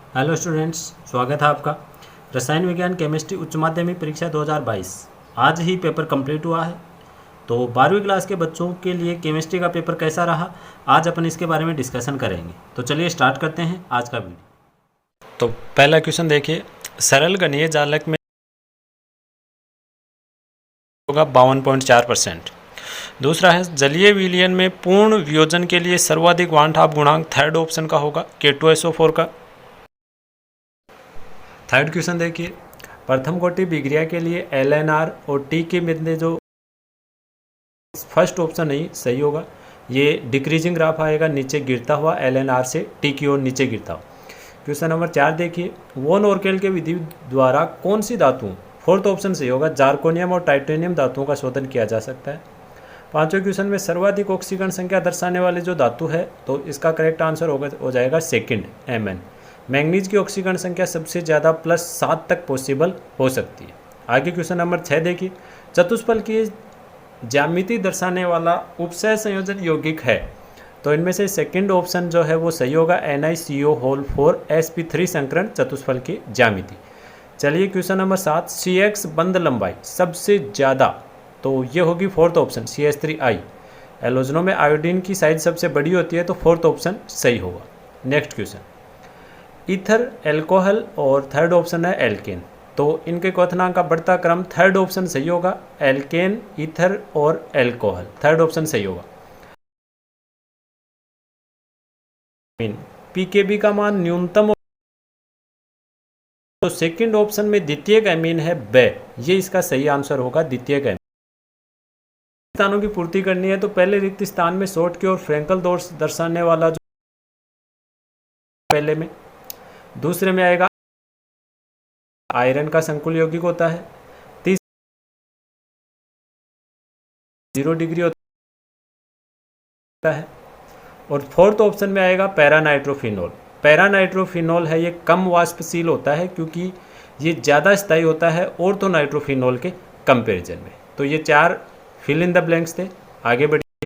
Hello students, स्वागत है आपका। रसायन विज्ञान केमिस्ट्री उच्च माध्यमिक परीक्षा 2022 आज ही पेपर कंप्लीट हुआ है। तो 12वीं क्लास के बच्चों के लिए केमिस्ट्री का पेपर कैसा रहा, आज अपन इसके बारे में डिस्कशन करेंगे। तो चलिए स्टार्ट करते हैं आज का वीडियो। तो पहला क्वेश्चन देखिए, सरल गणीय जालक में होगा 52.4%। दूसरा है जलीय विलयन में पूर्ण वियोजन के लिए सर्वाधिक वान हाफ गुणांक थर्ड ऑप्शन का होगा K2SO4 का। थर्ड क्वेश्चन देखिए, प्रथम कोटि विक्रिया के लिए LNR और टी के मध्य जो फर्स्ट ऑप्शन नहीं सही होगा, ये डिक्रीजिंग ग्राफ आएगा, नीचे गिरता हुआ LNR से टी की ओर नीचे गिरता हुआ। क्वेश्चन नंबर 4 देखिए, वोन ऑर्केल के विधि द्वारा कौन सी धातु, फोर्थ ऑप्शन सही होगा, जार्कोनियम और टाइटेनियम धातुओं का शोधन किया जा सकता है। पांचवें क्वेश्चन में सर्वाधिक ऑक्सीकरण संख्या दर्शाने वाली जो धातु है, तो इसका करेक्ट आंसर हो जाएगा सेकंड Mn। मैंगनीज की ऑक्सीकरण संख्या सबसे ज़्यादा +7 तक पॉसिबल हो सकती है। आगे क्वेश्चन नंबर 6 देखिए, चतुष्फल की ज्यामिति दर्शाने वाला उपसय संयोजन यौगिक है, तो इनमें से सेकंड ऑप्शन जो है वो सही होगा, NiCO4sp3 संकरण चतुष्फल की ज्यामिति। चलिए क्वेश्चन नंबर 7, CX बंध लंबाई सबसे ज़्यादा, तो ये होगी फोर्थ ऑप्शन CH3I। एलोजनों में आयोडीन की साइज सबसे बड़ी होती है, तो फोर्थ ऑप्शन सही होगा। नेक्स्ट क्वेश्चन, ईथर, एल्कोहल और थर्ड ऑप्शन है एल्केन, तो इनके क्वथनांक का बढ़ता क्रम थर्ड ऑप्शन सही होगा, एल्केन, ईथर और एल्कोहल, थर्ड ऑप्शन सही होगा। पीकेबी का मान न्यूनतम, तो सेकंड ऑप्शन में द्वितीयक एमीन है बे, ये इसका सही आंसर होगा, द्वितीयक एमीन। स्थानों की पूर्ति करनी है, तो पहले रिक्त स्थान में शॉर्ट की और फ्रैंकल दोष दर्शाने वाला जो पहले में, दूसरे में आएगा आयरन का संकुल यौगिक होता है, 0 डिग्री होता है, और फोर्थ ऑप्शन में आएगा पैरानाइट्रोफिनॉल। पैरानाइट्रोफिनॉल है, ये कम वाष्पशील होता है क्योंकि ये ज़्यादा स्थायी होता है ऑर्थोनाइट्रोफिनॉल के कंपैरिजन में। तो ये 4 फिल इन द ब्लैंक्स थे। आगे बढ़िए,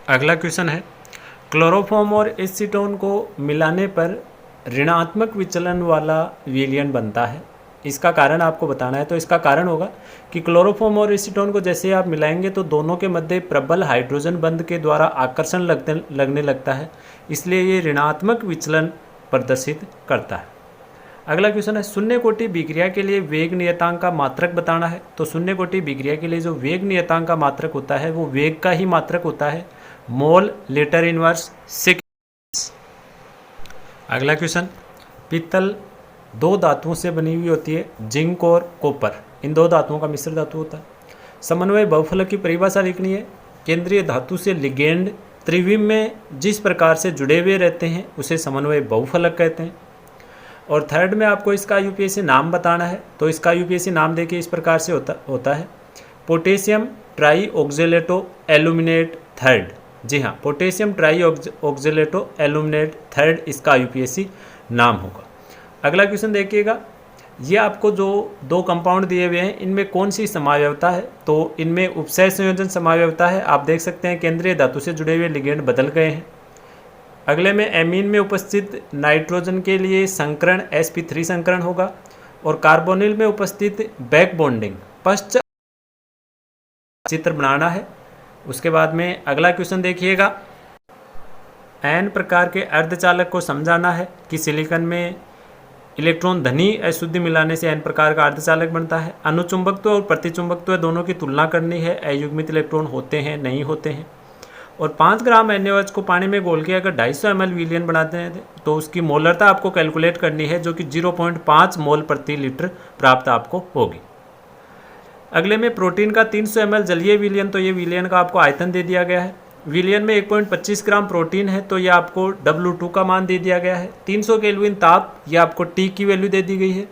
अगला क्वेश्चन है, क्लोरोफॉर्म और एसीटोन को मिलाने पर ऋणात्मक विचलन वाला विलयन बनता है, इसका कारण आपको बताना है। तो इसका कारण होगा कि क्लोरोफॉर्म और एसीटोन को जैसे आप मिलाएंगे तो दोनों के मध्य प्रबल हाइड्रोजन बंध के द्वारा आकर्षण लगने लगता है, इसलिए ये ऋणात्मक विचलन प्रदर्शित करता है। अगला क्वेश्चन है, शून्य कोटि विक्रिया के लिए वेग नियतांक का मात्रक बताना है। तो शून्य कोटि विक्रिया के लिए जो वेग नियतांक का मात्रक होता है वो वेग का ही मात्रक होता है, मोल लीटर इनवर्स सेकेंड। अगला क्वेश्चन, पीतल 2 धातुओं से बनी हुई होती है, जिंक और कॉपर, इन 2 धातुओं का मिश्र धातु होता है। समन्वय बहुफलक की परिभाषा लिखनी है, केंद्रीय धातु से लिगेंड त्रिविम में जिस प्रकार से जुड़े हुए रहते हैं उसे समन्वय बहुफलक कहते हैं। और थर्ड में आपको इसका यूपीएससी नाम बताना है, तो इसका यूपीएससी नाम देखिए इस प्रकार से होता है, potassium tri oxalato aluminate third. जी हाँ, potassium tri oxalato aluminate third इसका यूपीएससी नाम होगा। अगला क्वेश्चन देखिएगा, ये आपको जो 2 कंपाउंड दिए हुए हैं इनमें कौन सी समावयवता है, तो इनमें उपसय संयोजन समावयवता है। आप देख सकते हैं केंद्रीय धातु से जुड़े हुए लिगेंड बदल गए हैं। अगले में एमीन में उपस्थित नाइट्रोजन के लिए संकरण sp3 संकरण होगा, और कार्बोनिल में उपस्थित बैक बॉन्डिंग पश्चात चित्र बनाना है। उसके बाद में अगला क्वेश्चन देखिएगा, n प्रकार के अर्धचालक को समझाना है कि सिलिकॉन में इलेक्ट्रॉन धनी अशुद्धि मिलाने से n प्रकार का अर्धचालक बनता है। अनुचुंबकत्व और प्रतिचुंबकत्व दोनों की तुलना करनी है, अयुग्मित इलेक्ट्रॉन होते हैं नहीं होते हैं। और 5 ग्राम NaOH को पानी में घोल के अगर 250 ml विलयन बनाते हैं तो उसकी मोलरता आपको कैलकुलेट करनी है, जो कि 0.5 मोल प्रति लीटर प्राप्त आपको होगी। अगले में प्रोटीन का 300 ml जलीय विलयन, तो ये विलयन का आपको आयतन दे दिया गया है। विलयन में 1.25 ग्राम प्रोटीन है, तो ये आपको W2 का मान दे दिया गया है। 300 केल्विन ताप, ये आपको T की वैल्यू दे दी गई है।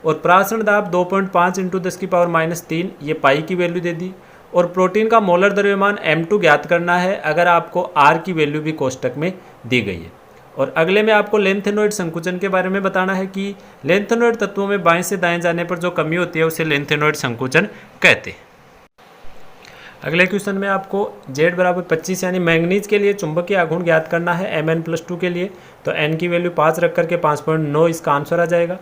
और प्राशन दाब 2.5 × 10⁻³ ये पाई की वैल्यू दे दी। और प्रोटीन का मोलर द्रव्यमान M2 ज्ञात करना है, अगर आपको R की वैल्यू भी कोष्टक में दी गई है। और अगले में आपको लेंथेनॉइड संकुचन के बारे में बताना है कि लेंथेनॉइड तत्वों में बाएं से दाएं जाने पर जो कमी होती है उसे लेंथेनॉइड संकुचन कहते हैं। अगले क्वेश्चन में आपको Z बराबर 25 यानी मैंगनीज के लिए चुंबकीय आघूर्ण ज्ञात करना है Mn+2 के लिए। तो n की वैल्यू 5 रख करके 5.9 इसका आंसर आ जाएगा।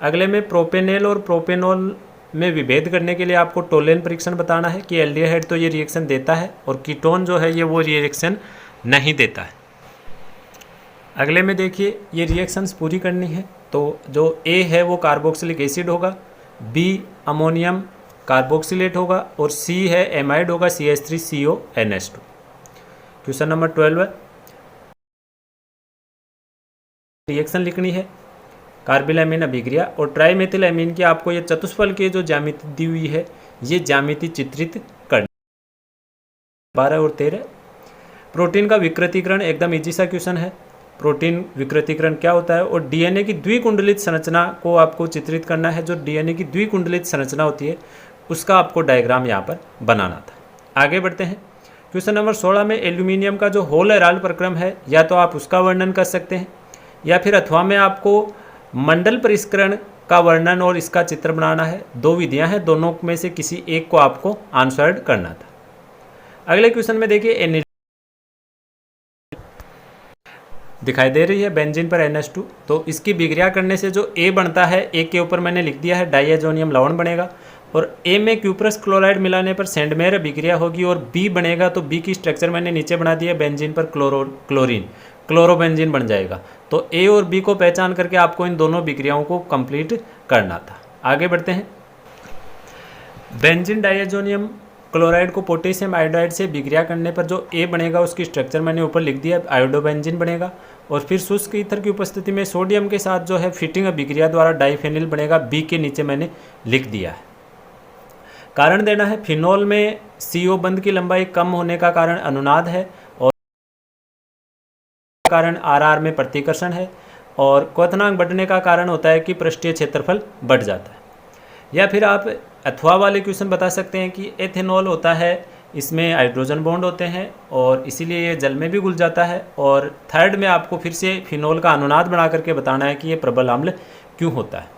अगले में प्रोपेनेल और प्रोपेनॉल में विभेद करने के लिए आपको टोलेन परीक्षण बताना है कि एल्डिहाइड तो ये रिएक्शन देता है और कीटोन जो है ये वो रिएक्शन नहीं देता है। अगले में देखिए ये रिएक्शंस पूरी करनी है। तो जो A है वो कार्बोक्सिलिक एसिड होगा, B अमोनियम कार्बोक्सिलेट होगा और C है एमाइड होगा CH3CONH2। क्वेश्चन नंबर 12 है, रिएक्शन लिखनी है कार्बिलएमीन अभिक्रिया और ट्राइमेथिलएमीन की आपको ये चतुष्फल की जो ज्यामिति दी हुई है ये ज्यामिति चित्रित करनी। 12 और 13 प्रोटीन का विकृतीकरण एकदम इजी सा क्वेश्चन है। प्रोटीन विकृतीकरण क्या होता है और डीएनए की द्विकुंडलित संरचना को आपको चित्रित करना है। जो डीएनए की द्विकुंडलित संरचना होती है उसका आपको डायग्राम यहाँ पर बनाना था। आगे बढ़ते हैं। क्वेश्चन नंबर 16 में एल्यूमिनियम का जो होल हेराल्ड प्रक्रम है या तो आप उसका वर्णन कर सकते हैं या फिर अथवा में आपको मंडल परिष्करण का वर्णन और इसका चित्र बनाना है। दो विधियां हैं, दोनों में से किसी एक को आपको आंसर्ड करना था। अगले क्वेश्चन में देखिए दिखाई दे रही है बेंजीन पर NH2। तो इसकी विक्रिया करने से जो A बनता है, A के ऊपर मैंने लिख दिया है डाइएजोनियम लवण बनेगा और A में क्यूप्रस क्लोराइड मिलाने पर सेंडमेयर अभिक्रिया होगी और B बनेगा। तो B की स्ट्रक्चर मैंने नीचे बना दिया, बेंजीन पर क्लोरीन क्लोरोबेंजीन बन जाएगा। तो A और B को पहचान करके आपको इन दोनों विक्रियाओं को कंप्लीट करना था। आगे बढ़ते हैं। बेंजीन डाइएजोनियम क्लोराइड को पोटेशियम आयोडाइड से विक्रिया करने पर जो A बनेगा उसकी स्ट्रक्चर मैंने ऊपर लिख दिया, आयोडोबेंजीन बनेगा। और फिर शुष्क ईथर की उपस्थिति में सोडियम के साथ जो है फिटिंग अभिक्रिया द्वारा डाइफेनिल बनेगा, B के नीचे मैंने लिख दिया है। कारण देना है फिनोल में CO बंध की लंबाई कम होने का कारण अनुनाद है और कारण RR में प्रतिकर्षण है और क्वथनांक बढ़ने का कारण होता है कि पृष्ठीय क्षेत्रफल बढ़ जाता है। या फिर आप अथवा वाले क्वेश्चन बता सकते हैं कि एथेनॉल होता है, इसमें हाइड्रोजन बॉन्ड होते हैं और इसीलिए ये जल में भी घुल जाता है। और थर्ड में आपको फिर से फिनोल का अनुनाद बना करके बताना है कि ये प्रबल अम्ल क्यों होता है।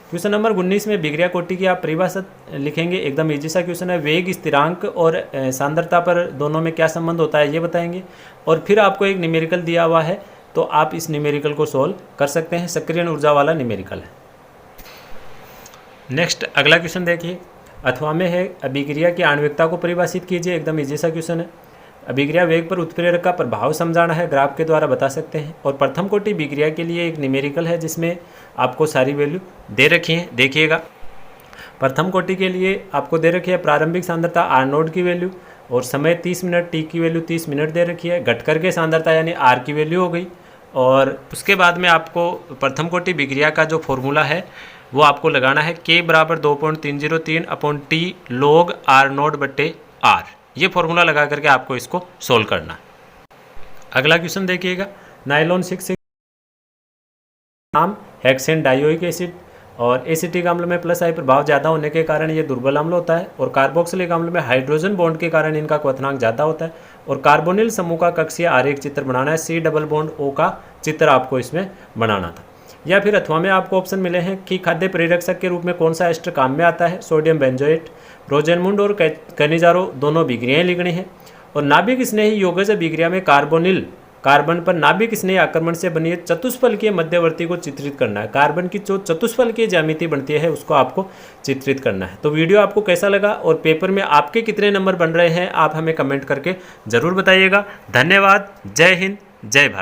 क्वेश्चन नंबर 19 में विक्रिया कोटि की आप परिभाषा लिखेंगे। एकदम इजी सा क्वेश्चन है। वेग स्थिरांक और सांद्रता पर दोनों में क्या संबंध होता है ये बताएंगे और फिर आपको एक न्यूमेरिकल दिया हुआ है तो आप इस न्यूमेरिकल को सोल्व कर सकते हैं। सक्रियण ऊर्जा वाला न्यूमेरिकल है। नेक्स्ट अगला क्वेश्चन देखिए, अथवा में है अभिक्रिया की आणविकता को परिभाषित कीजिए। एकदम इजी सा क्वेश्चन है। अभिक्रिया वेग पर उत्प्रेरक का प्रभाव समझाना है, ग्राफ के द्वारा बता सकते हैं। और प्रथम कोटि विक्रिया के लिए एक न्यूमेरिकल है जिसमें आपको सारी वैल्यू दे रखी है। देखिएगा, प्रथम कोटि के लिए आपको दे रखी है प्रारंभिक सांद्रता R0 की वैल्यू और समय 30 मिनट, T की वैल्यू 30 मिनट दे रखी है। घट करके सांद्रता यानी R की वैल्यू हो गई। और उसके बाद में आपको प्रथम कोटि विक्रिया का जो फॉर्मूला है वो आपको लगाना है K बराबर 2.303/T log R0/R। ये फॉर्मूला लगा करके आपको इसको सोल्व करना है। अगला क्वेश्चन देखिएगा, नाइलॉन 6 नाम हेक्सेन डाइओइक एसिड और एसिटिक अम्ल में प्लस आई प्रभाव ज़्यादा होने के कारण ये दुर्बल अम्ल होता है और कार्बोक्सिलिक अम्ल में हाइड्रोजन बॉन्ड के कारण इनका क्वथनांक ज़्यादा होता है। और कार्बोनिल समूह का कक्षीय आरेख चित्र बनाना है, C डबल बॉन्ड O का चित्र आपको इसमें बनाना था। या फिर अथवा में आपको ऑप्शन मिले हैं कि खाद्य परिरक्षक के रूप में कौन सा एस्टर काम में आता है। सोडियम बेंजोएट, रोजेनमुंड और कनिजारो दोनों विक्रियाएं लिखनी है। और नाभिक स्नेही योगज अभिक्रिया में कार्बोनिल कार्बन पर नाभिक स्नेही आक्रमण से बनी चतुष्फल के मध्यवर्ती को चित्रित करना है। कार्बन की जो चतुष्फल की ज्यामिति बनती है उसको आपको चित्रित करना है। तो वीडियो आपको कैसा लगा और पेपर में आपके कितने नंबर बन रहे हैं आप हमें कमेंट करके ज़रूर बताइएगा। धन्यवाद। जय हिंद, जय भारत।